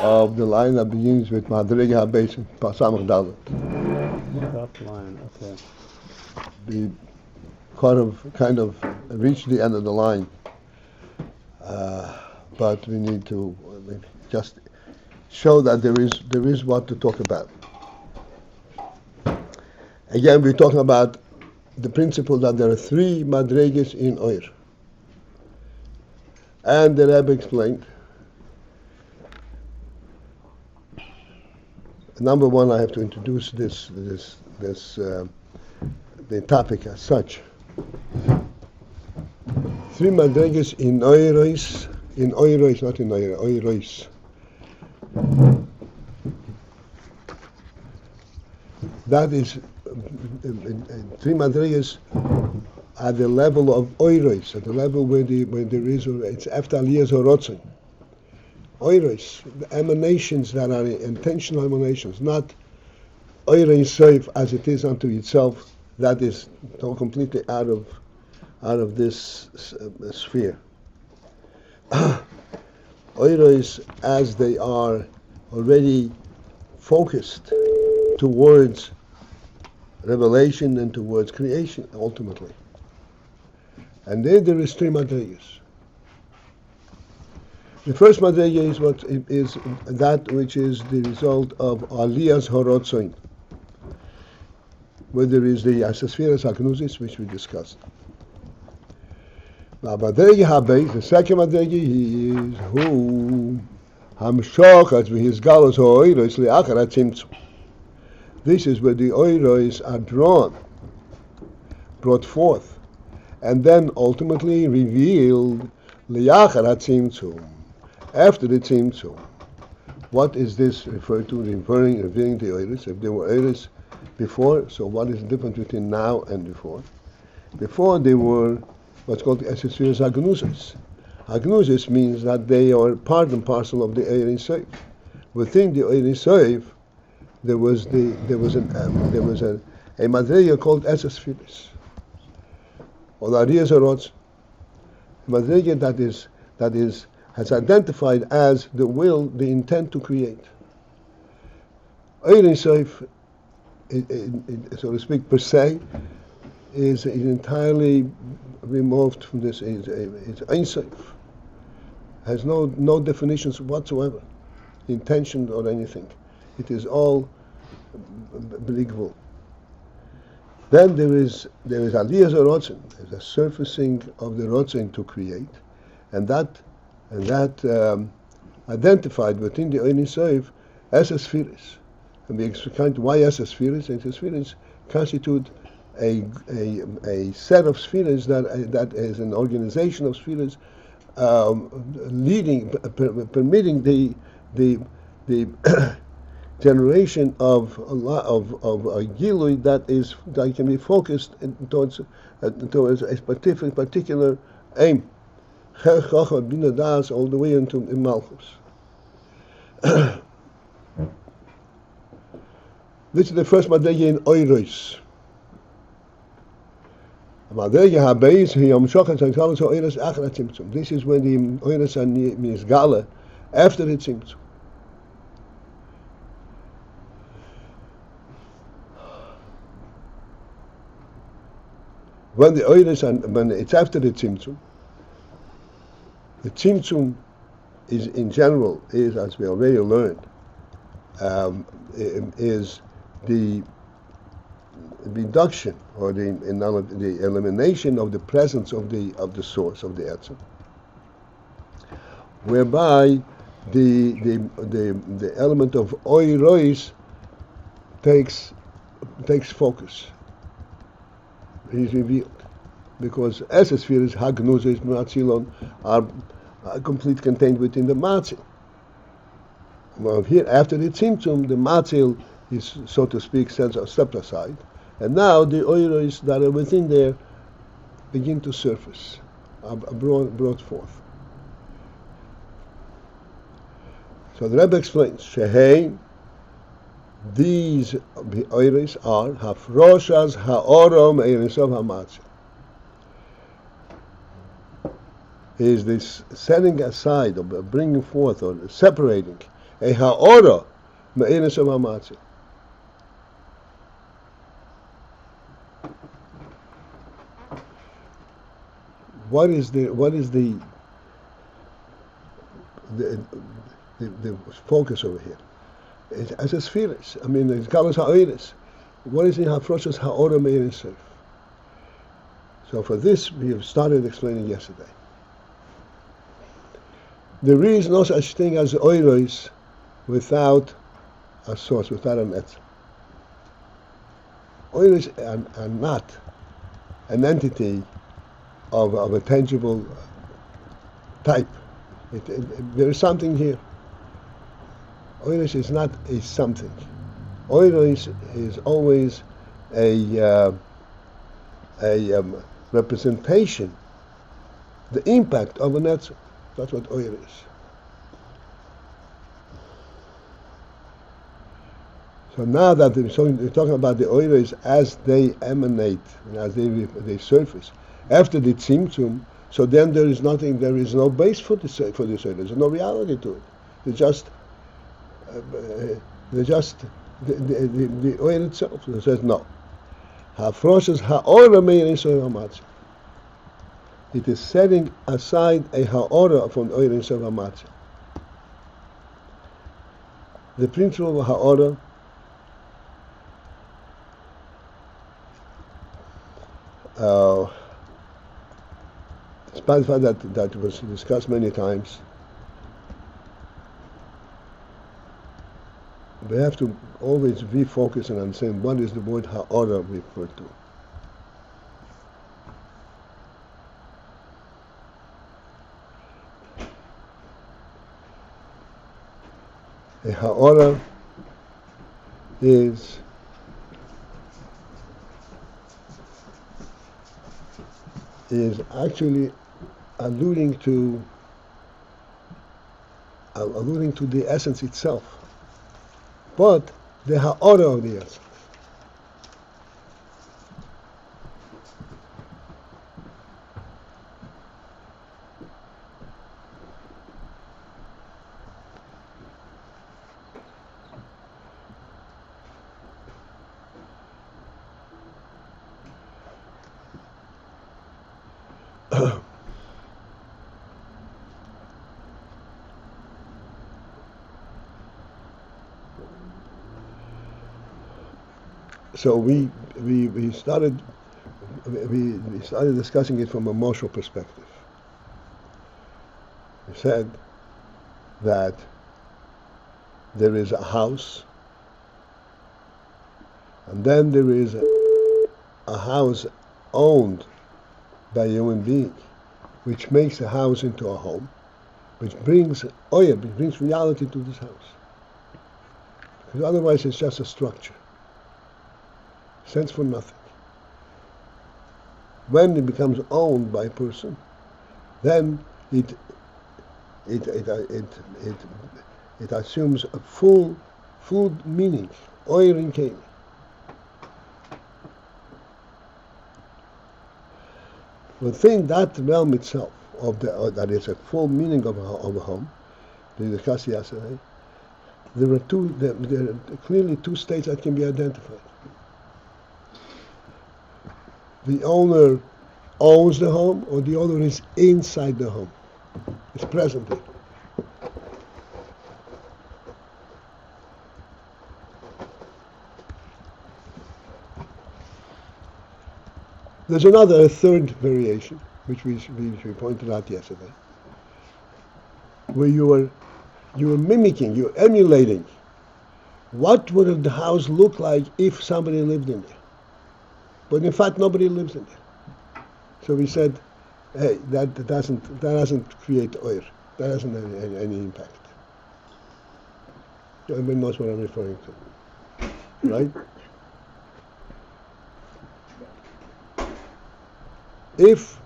Of the line that begins with ha-madreiga ha-beis pasamach dalet. Top line, okay. We kind of reach the end of the line, but we need to just show that there is what to talk about. Again, we're talking about the principle that there are three madreigas in ohr, and the Rebbe explained. Number one, I have to introduce the topic as such. Three madreigas in ohrot, not in ohrot. That is, three madreigas at the level of ohrot, at the level where there is, it's after aliyah's ohrot. Ohrot, the emanations that are intentional emanations, not ohrot safe as it is unto itself. That is completely out of this sphere. Ohrot, as they are already focused towards revelation and towards creation, ultimately. And then there is three madreigas. The first madreiga is that which is the result of aliyah's ohrot, where there is the sphirot agnosis, which we discussed. Now, madreiga ha-beis, the second madreiga is who hamshochat v'his galus ha'oros li'achar tzimtzum. This is where the ohrot are brought forth, and then ultimately revealed li'achar tzimtzum. After the tzimtzum. What is this referred to? Revealing the ohrot. If there were ohrot before, so what is the difference between now and before? Before they were what's called the sphirot agnosis. Agnosis means that they are part and parcel of the ohrot safe. Within the ohrot safe, there was a madreiga called sphirot, or the aliyah's ohrot. Madreiga that is has identified as the will, the intent to create. Ayin Seif, so to speak, per se, is entirely removed from this. It's Ayin Seif. Has no definitions whatsoever, intention or anything. It is all believable. Then there is aliyah's ohrot, there's a surfacing of the rotzen to create, and that identified within the Ayin Seif as a sphirot. And we explain why as a sphirot. And the sphirot constitute a set of spheres that is an organization of spheres permitting the generation of a gilui that can be focused towards a particular aim. All the way into Malchus. This is the first madreiga in ohrot. Madreiga ha-beis hamshochat v'his ohrot achar tzimtzum. This is when the ohrot are misgala after the tzimtzum. When the ohrot when it's after the tzimtzum is in general is, as we already learned, is the reduction or the elimination of the presence of the source of the etzem, whereby the element of ohrot takes focus. He's revealed. Because as a spheres, hagnuzes, matzilon are complete contained within the matzil. Well, here, after the tzimtzum, the matzil is, so to speak, stepped aside. And now the ohrot that are within there begin to surface, are brought forth. So the Rebbe explains, Shehei, these ohrot are hafroshas ha-arah me'eresav ha-matzil. Is this setting aside, or bringing forth, or separating a ha-arah me'eresav ha-matzil. What is the focus over here? It's as a spheres. I mean, it's kalas ha'ohrot. What is the hafroshas ha-arah me'eresav? So for this, we have started explaining yesterday. There is no such thing as ohrot without a source, without an etzem. Ohrot are not an entity of a tangible type. There is something here. Ohrot is not a something. Ohrot is always a representation, the impact of an etzem. That's what ohrot is. So now that we're talking about the ohrot as they emanate, and as they surface, after the tzimtzum, so then there is no base for this ohrot. There's no reality to it. They're just the ohrot itself. So it says no. Hafroshas ha-arah me'eresav ha-matzil. It is setting aside a ha-arah from the ohrot of ha-matzil. The principle of ha-arah despite the fact that was discussed many times, we have to always be focused and understand what is the word ha-arah referred to. A ha-arah is actually alluding to the essence itself, but the ha-arah of the essence. So we started discussing it from a emotional perspective. We said that there is a house, and then there is a house owned by a human being, which makes a house into a home, which brings reality to this house. Because otherwise it's just a structure. Stands for nothing. When it becomes owned by a person, then it assumes a full meaning. Oirin came. Within that realm itself, that is a full meaning of a home, we discussed yesterday, there are clearly two states that can be identified. The owner owns the home, or the owner is inside the home. It's present there. There's a third variation, which we pointed out yesterday, where you are You're mimicking, you're emulating. What would the house look like if somebody lived in there? But in fact, nobody lives in there. So we said, hey, that doesn't create oir. That doesn't have any impact. Everybody knows what I'm referring to, right? If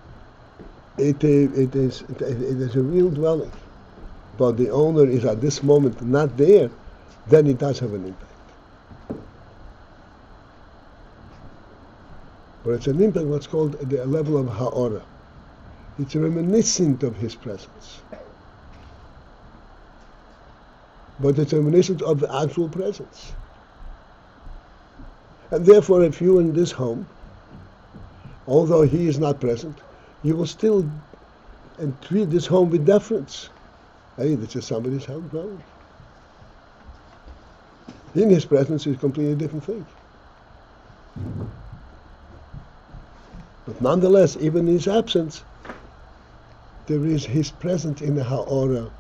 it is a real dwelling, but the owner is at this moment not there, then it does have an impact. But it's an impact what's called the level of ha-arah. It's reminiscent of his presence. But it's reminiscent of the actual presence. And therefore, if you're in this home, although he is not present, you will still treat this home with deference. Hey, this is somebody's house dwelling. In his presence is a completely different thing. But nonetheless, even in his absence, there is his presence in a ha-arah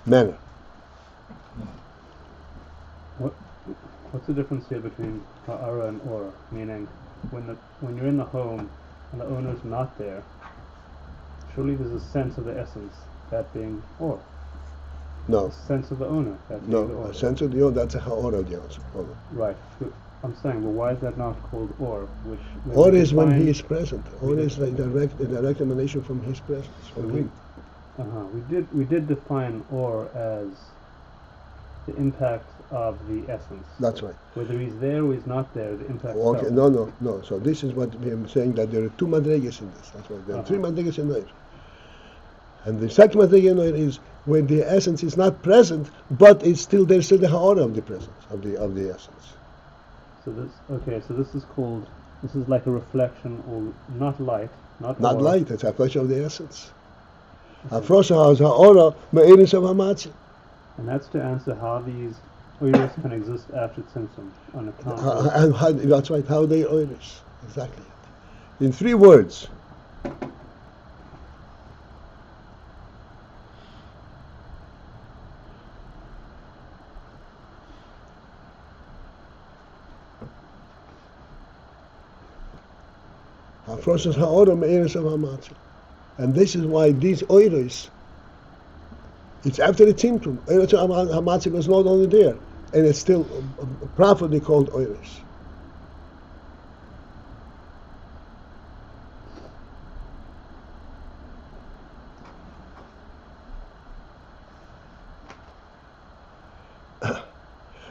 manner. What's the difference here between ha-arah and ohrot? Meaning, when you're in the home and the owner's not there, surely there's a sense of the essence, that being ohrot. No. A sense of the owner, that being the ohrot. A sense of the owner, that's a ha-arah of the owner. Right. I'm saying, well, why is that not called ohrot? Ohrot is when he is present. Ohrot is like a direct emanation from his presence, from him. We did define ohrot as the impact of the essence. That's right. Whether he's there or he's not there, the impact. Okay, no. So this is what I'm saying, that there are two ha-madreigas in this. That's why there are three ha-madreigas in ohr. And the second ha-madreiga in ohr is when the essence is not present, but it's still there's still the ha-arah of the presence of the essence. So this is like a reflection, or not light, not light. It's a reflection of the essence. Afrosha has ha-arah me'eris of ha-matzah. And that's to answer how these ohrot can exist after tzimtzum on account of... That's right, how they ohrot. Exactly. In 3 words. Afrosha has ha-arah me'eris of ha-matzah. And this is why these ohrot, it's after the tzimtzum. Ohrot of ha-matzah was not only there, and it's still properly called ohrot.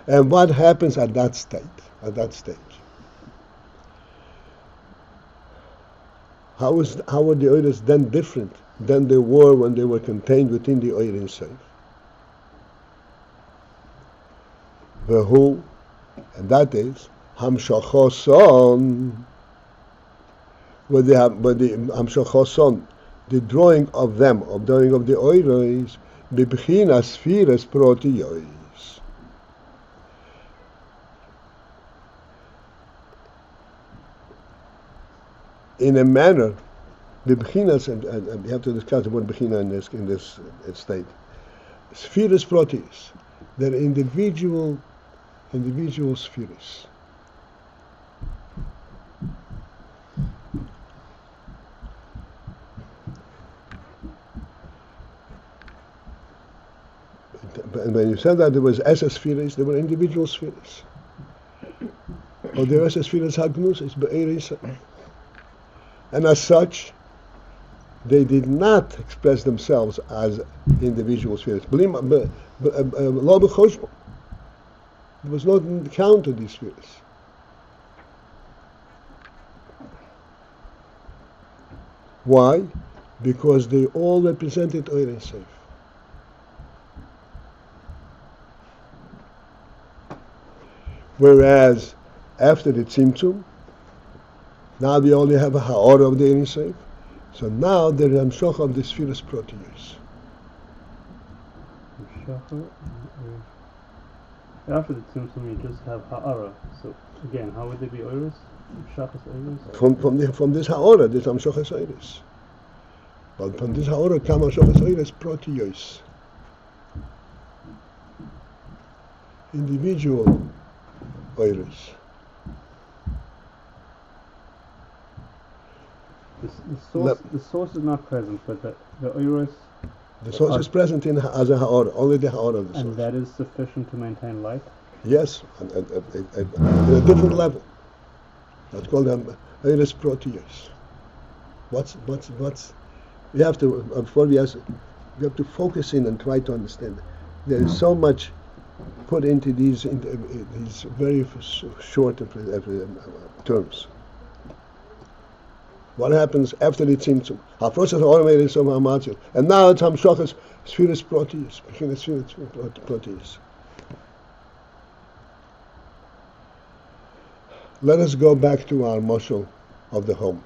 And what happens at that stage? How are the ohrot then different than they were when they were contained within the ohr itself? Vehu, and that is hamshachoson. With the hamshachoson, the drawing of them, of the ohrot, bibchinas sphirot protiyos. In a manner, bibchinas, and we have to discuss the word bibchina in this state. Sphirot protiyos, they're individual spheres. And when you said that there was SS spheres, they were individual spheres. Or the SS spheres hagnus is be'eris. And as such, they did not express themselves as individual spheres. There was not count of these spheres. Why? Because they all represented ohr safe. Whereas after the tzimtzum, now we only have a ha-arah of the ohr safe. So now there is hamshoch of the sphirot protiyos. After the tzimtzum, you just have ha-arah. So again, how would they be ohrot? From this ha-arah, this hamshoch ohrot. But from this ha-arah come Shachas ohrot protiyos, individual ohrot. The source is not present, but the ohrot. The source is present as a ha-arah, only the ha-arah of the source. And that is sufficient to maintain light? Yes, at a different level. That's called ohrot protiyos. What's we have to before we ask, we have to focus in and try to understand. There is so much put into these very short terms. What happens after the tzimtzum? Our process automated some ha-madreiga, and now it's hamshachas sphirot protiyos, beginning sphirot protiyos. Let us go back to our mashal of the home.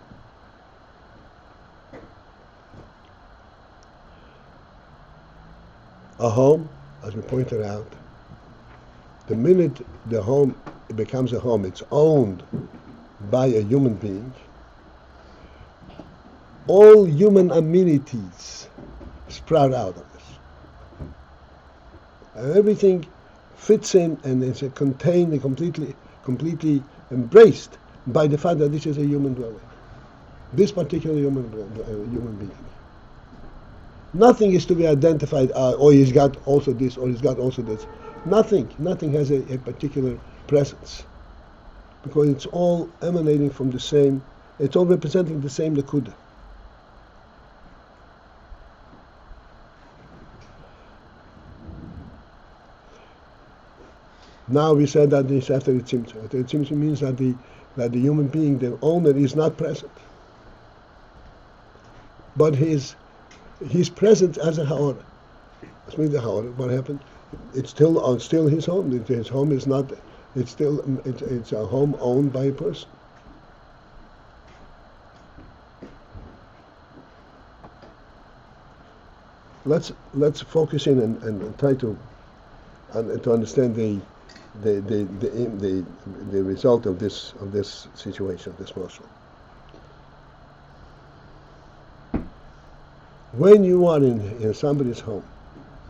A home, as we pointed out, the minute the home becomes a home, it's owned by a human being. All human amenities sprout out of this, and everything fits in and is contained and completely embraced by the fact that this is a human dwelling, this particular human being. Nothing is to be identified. He's got also this, or he's got also this. Nothing has a particular presence, because it's all emanating from the same. It's all representing the same nekuda. Now we said that this after the tzimtzum. The tzimtzum means that the human being, the owner, is not present, but he's present as a ha-arah. That's means the ha-arah. What happened? It's still his home. His home is not. It's a home owned by a person. Let's focus in and try to understand the result of this situation, this motion. When you are in somebody's home,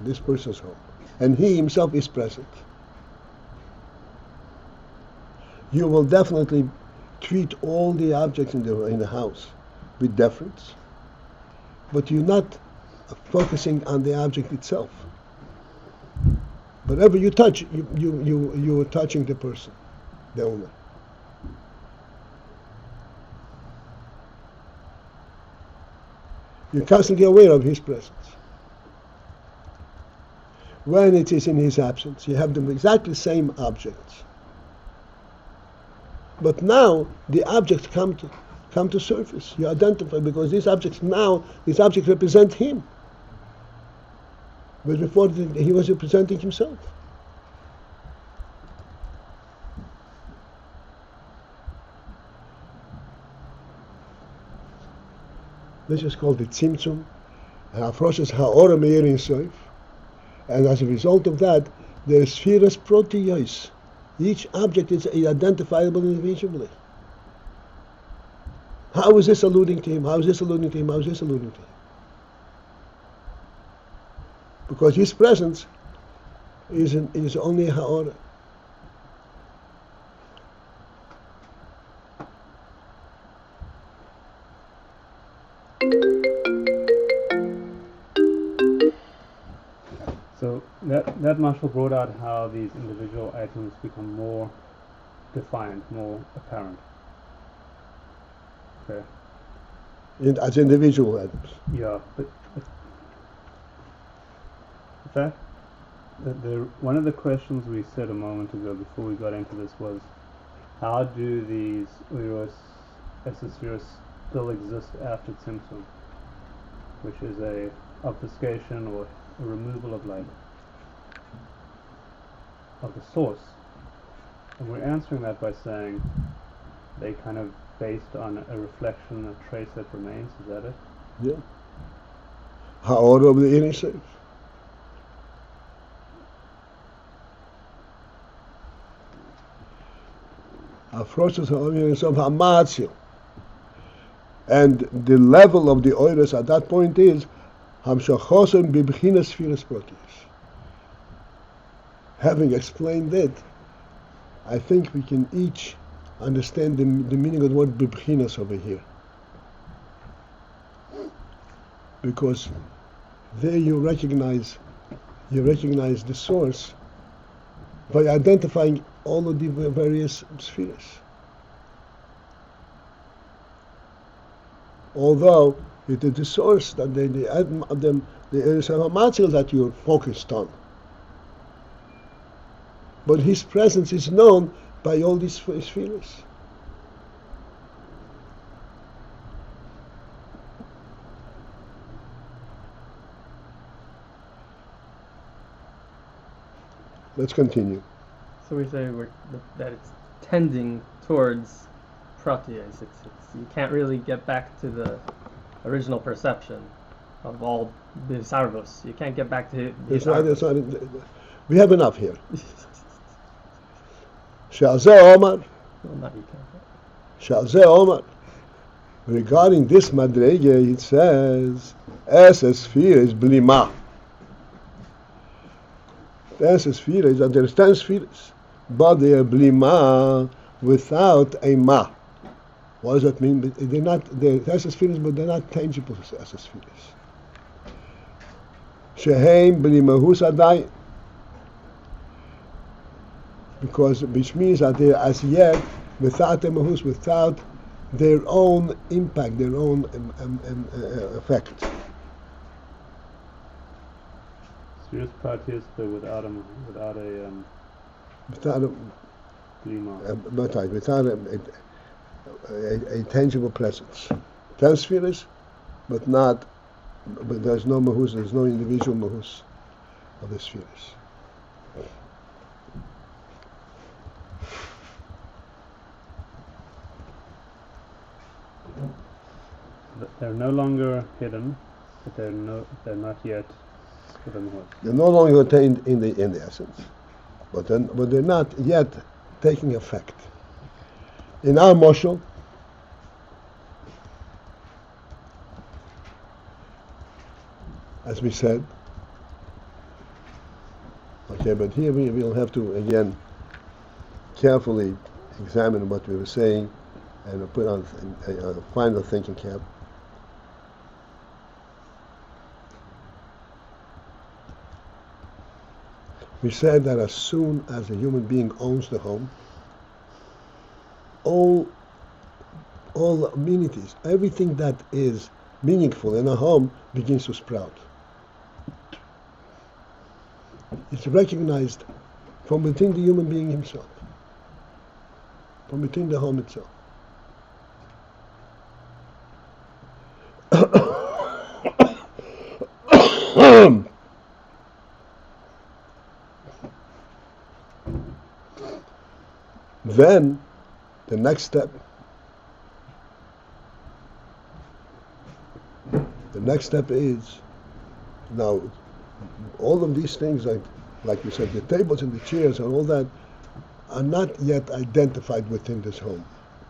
this person's home, and he himself is present, you will definitely treat all the objects in the house with deference, but you're not focusing on the object itself. Whatever you touch, you are touching the person, the owner. You're constantly aware of his presence. When it is in his absence, you have the exactly same objects. But now the objects come to surface. You identify, because these objects represent him. But before he was representing himself. This is called the tzimtzum, and our process ha-arah meir in soif, and as a result of that, there is sphirot protiyos. Each object is identifiable individually. How is this alluding to him? How is this alluding to him? How is this alluding to him? Because his presence is only a ha-arah. So that marshal brought out how these individual items become more defined, more apparent. Okay. As individual items. Yeah, but in fact, one of the questions we said a moment ago before we got into this was, how do these ohrot sphirot still exist after tzimtzum, which is a obfuscation or a removal of light, of the source? And we're answering that by saying they kind of based on a reflection, a trace that remains. Is that it? Yeah. Ha-arah of the inner self. Our process of ha-madreiga. And the level of the ohrot at that point is hamshachosen bibchinas sphirot proteus. Having explained it, I think we can each understand the meaning of the word bibchinas over here. Because there you recognize the source by identifying all of the various spheres. Although it is the source that the ha-madreiga that you're focused on. But his presence is known by all these spheres. Let's continue. So we say that it's tending towards proteus. You can't really get back to the original perception of all the sarvos. You can't get back to the We have enough here. Shalzeh Omar. Shalzeh Omar. Regarding this madreiga, it says, "Es sphere is blima." Es sphere is that there are 10 spheres, but they are blima without a ma. What does that mean? They're spheres, but they're not tangible as spheres. Sheheim blimahus adai. Because which means that they are as yet without the mahus, without their own impact, their own effect. Spheres proteus, but without a tangible presence. 10 spheres, but there's no mahus, there's no individual mahus of the spheres. They're no longer hidden, but they're not yet within the They're no longer attained in the essence, but they're not yet taking effect. In our moshel, as we said, okay, but here we will have to again carefully examine what we were saying and put on a final thinking cap. We said that as soon as a human being owns the home, all amenities, everything that is meaningful in a home begins to sprout. It's recognized from within the human being himself, from within the home itself. Then, the next step is, now, all of these things, like we said, the tables and the chairs and all that, are not yet identified within this home.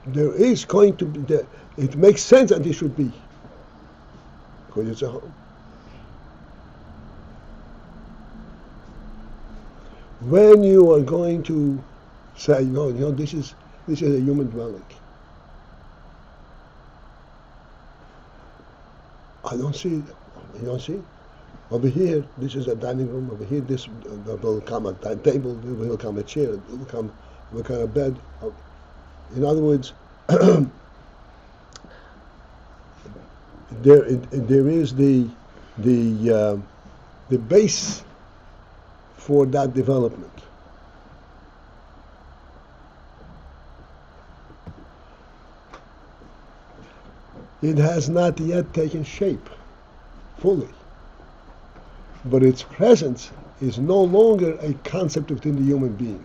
There is going to be, it makes sense that it should be, because it's a home. When you are going to say, no, this is a human dwelling, I don't see it. You don't see it? Over here, this is a dining room. Over here, this will come a table. There will come a chair. There will come a bed. In other words, there is the base for that development. It has not yet taken shape fully, but its presence is no longer a concept within the human being.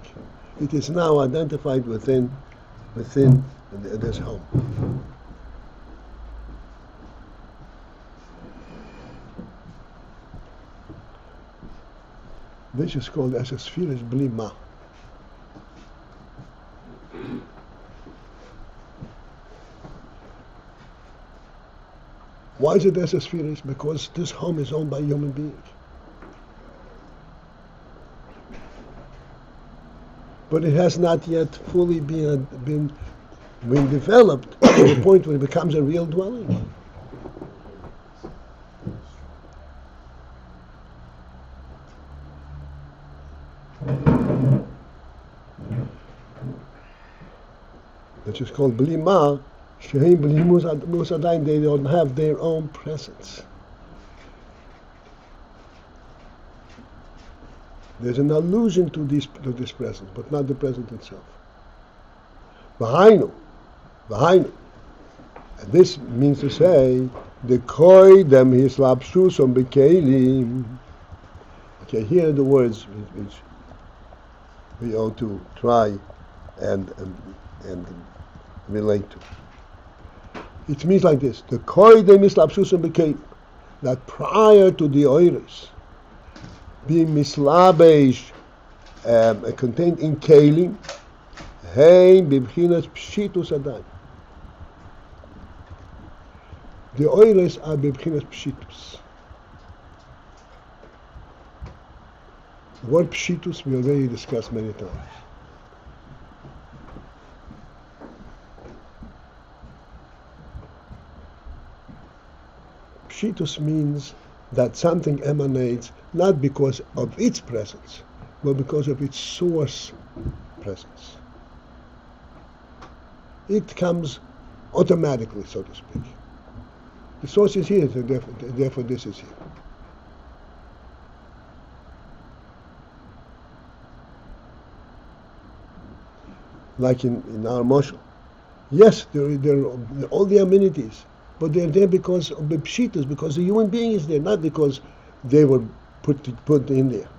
It is now identified within this home. This is called as a sphirot blima. Why is it as a spheres? Because this home is owned by a human being. But it has not yet fully been developed to the point where it becomes a real dwelling. Which is called blima. Shehem bli, they don't have their own presence. There's an allusion to this presence, but not the presence itself. V'hainu. And this means to say, the koidem hislapshuson bekelim. Okay, here are the words which we ought to try and relate to. It means like this: the koidem hislapshuson bekelim, that prior to the ohrot being mislabesh, contained in kelim, hey bibchinas pshitus adayim. The ohrot are bibchinas pshitus. The word pshitus we already discussed many times. Pshitus means that something emanates not because of its presence, but because of its source presence. It comes automatically, so to speak. The source is here, so therefore this is here. Like in our moshel. Yes, there are all the amenities, but they're there because of the pshitus, because the human being is there, not because they were put in there.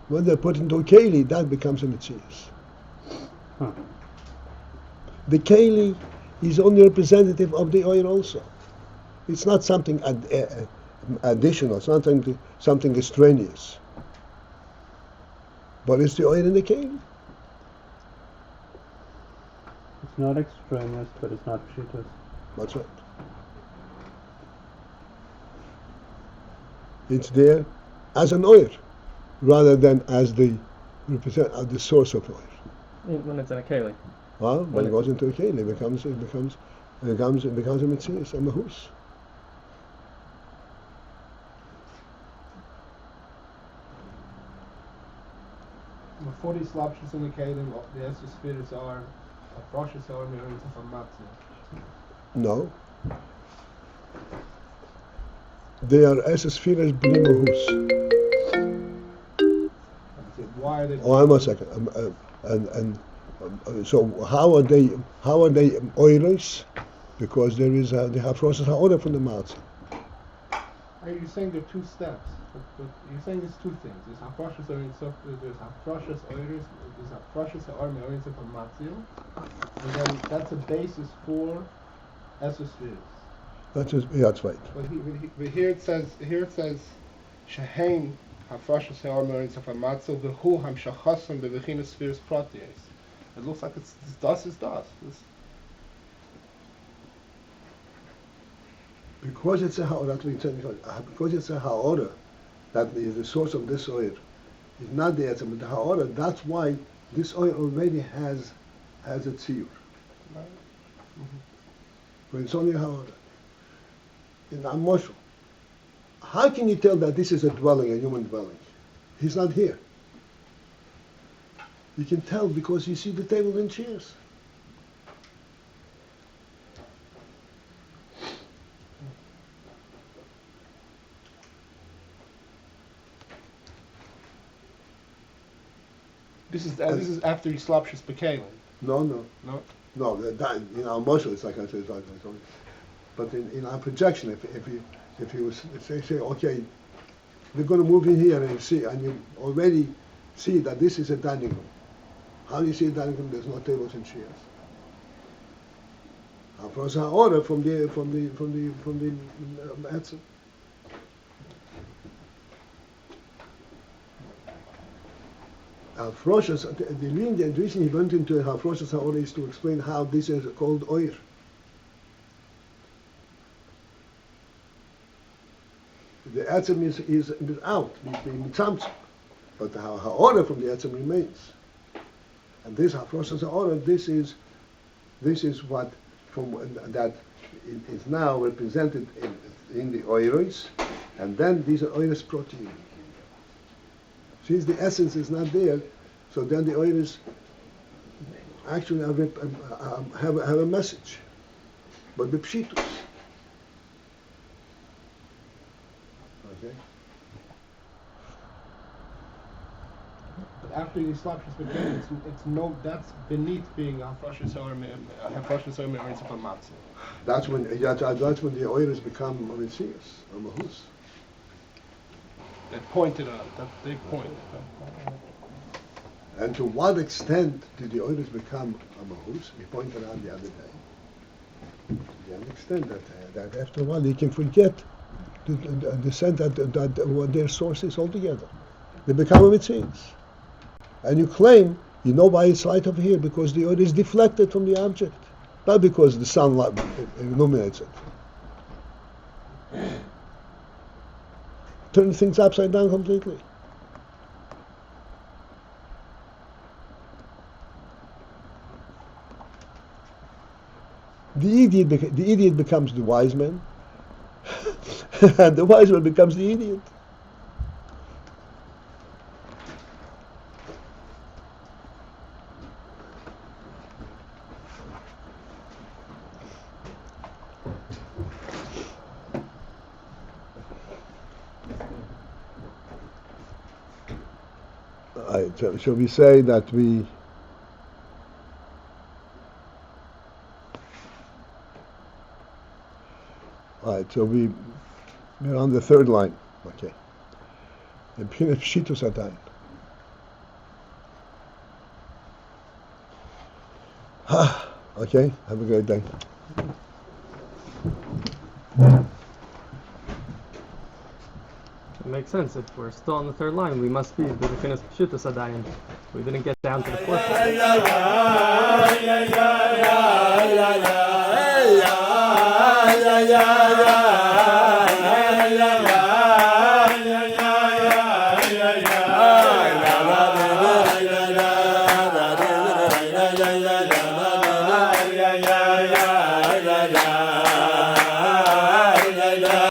When they're put into a keli, that becomes a mitzias. The keli is only representative of the oil also. It's not something additional, it's not something extraneous. But it's the oil in the keli. It's not extraneous, but it's not pshitus. That's right. It's there as an oil, rather than as the source of oil. When it's in a keli. Well, when it goes into a keli, it becomes a mitzias, a mahus. Before these slapshes in the kelim, the sphirot are a process or emanations of matzah. No. They are sphirot bli mahus. Why are they? Oh, I'm a second. So how are they oilers? Because they have process ha-arah from the matzah. Are you saying there are two steps? But you're saying there's two things. There's ha-process there's ha-process oilers, there's ha-process ha-arah from matzah, and then that's a basis for esosphirus. That's right. But here it says shehem ha-process ha-arah from matzah v'hu ham-shachason bevechinas spheres proteas. It looks like it's das is das. Because it's a ha-arah, because it's a ha-arah, that is the source of this oil. It's not the etzem, but the ha-arah. That's why this oil already has a tziyur. But it's only a ha-arah. In the moshel, how can you tell that this is a dwelling, a human dwelling? He's not here. You can tell because you see the table and chairs. This is after Yislapshus Bekalim. No. That, in our moshel, it's like I said, but in our projection, if you say, okay, we're going to move in here and you already see that this is a dining room. How do you see a dining room? There's no tables and chairs. First, our order from the etzem. The reason he went into Hafroshas ha-arah is to explain how this is called oir. The etzem is out, being tzimtzum. But the ha-arah from the etzem remains. And this ha-process ohrot, this is what that is now represented in the ohrot, and then these are ohrot protein. Since the essence is not there, so then the ohrot actually have a message, but the pshitus. Okay. After the slapshus became, it's no, that's beneath being a froshes or matzah. That's when the ohrot become Maritzias or Mahus. That pointed out, that big point. And to what extent did the ohrot become a Mahus? We pointed out the other day. To the extent that after a while they can forget the sense that what their source is altogether. They become a Maritzias. And you claim, you know by its light over here, because the ohrot is deflected from the object, not because the sunlight illuminates it. Turn things upside down completely. The idiot becomes the wise man, and the wise man becomes the idiot. Shall we say that we so we're on the third line. Okay. Pshitus Ayin. Okay, have a great day. It makes sense. If we're still on the third line, we must be the finished Pshutus Adayin. We didn't get down to the fourth line.